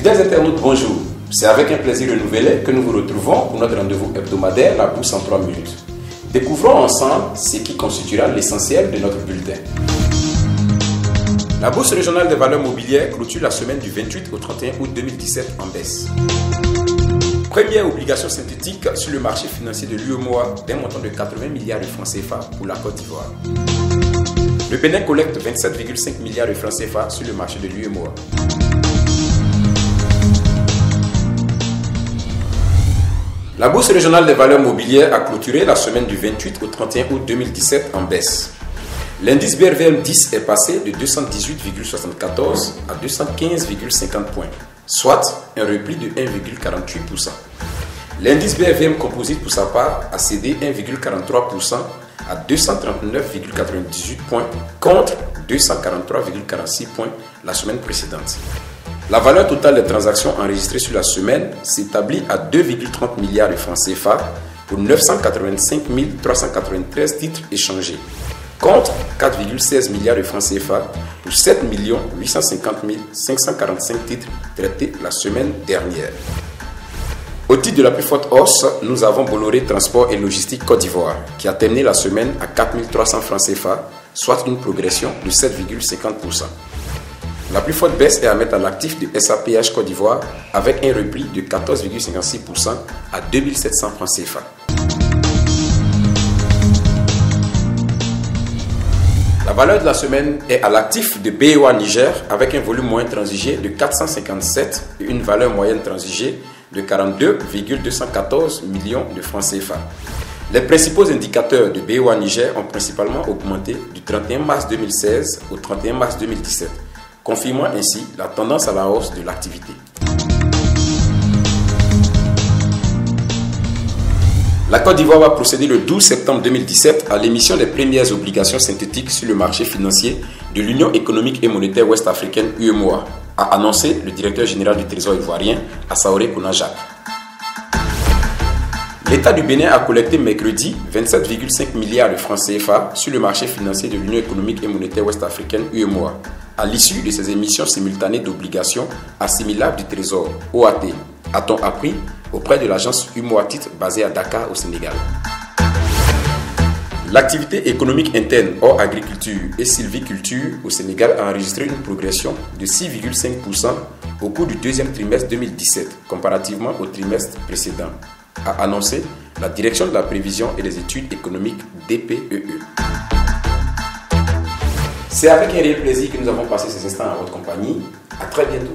Fidèles internautes, bonjour. C'est avec un plaisir renouvelé que nous vous retrouvons pour notre rendez-vous hebdomadaire, la bourse en 3 minutes. Découvrons ensemble ce qui constituera l'essentiel de notre bulletin. La Bourse régionale des valeurs mobilières clôture la semaine du 28 au 31 août 2017 en baisse. Première obligation synthétique sur le marché financier de l'UEMOA d'un montant de 80 milliards de francs CFA pour la Côte d'Ivoire. Le Bénin collecte 27,5 milliards de francs CFA sur le marché de l'UEMOA. La Bourse régionale des valeurs mobilières a clôturé la semaine du 28 au 31 août 2017 en baisse. L'indice BRVM 10 est passé de 218,74 à 215,50 points, soit un repli de 1,48%. L'indice BRVM Composite pour sa part a cédé 1,43% à 239,98 points contre 243,46 points la semaine précédente. La valeur totale des transactions enregistrées sur la semaine s'établit à 2,30 milliards de francs CFA pour 985 393 titres échangés, contre 4,16 milliards de francs CFA pour 7 850 545 titres traités la semaine dernière. Au titre de la plus forte hausse, nous avons Bolloré Transport et Logistique Côte d'Ivoire qui a terminé la semaine à 4 300 francs CFA, soit une progression de 7,50%. La plus forte baisse est à mettre à l'actif de SAPH Côte d'Ivoire avec un repli de 14,56% à 2700 francs CFA. La valeur de la semaine est à l'actif de BOA Niger avec un volume moyen transigé de 457 et une valeur moyenne transigée de 42,214 millions de francs CFA. Les principaux indicateurs de BOA Niger ont principalement augmenté du 31 mars 2016 au 31 mars 2017, confirmant ainsi la tendance à la hausse de l'activité. La Côte d'Ivoire va procéder le 12 septembre 2017 à l'émission des premières obligations synthétiques sur le marché financier de l'Union économique et monétaire ouest-africaine UEMOA, a annoncé le directeur général du Trésor ivoirien, Assaoré Kounajak. L'État du Bénin a collecté mercredi 27,5 milliards de francs CFA sur le marché financier de l'Union économique et monétaire ouest-africaine UEMOA, à l'issue de ces émissions simultanées d'obligations assimilables du Trésor, OAT, a-t-on appris auprès de l'agence UEMOA Titres basée à Dakar au Sénégal. L'activité économique interne hors agriculture et sylviculture au Sénégal a enregistré une progression de 6,5% au cours du deuxième trimestre 2017 comparativement au trimestre précédent, a annoncé la Direction de la prévision et des études économiques DPEE. C'est avec un réel plaisir que nous avons passé ces instants en votre compagnie. À très bientôt.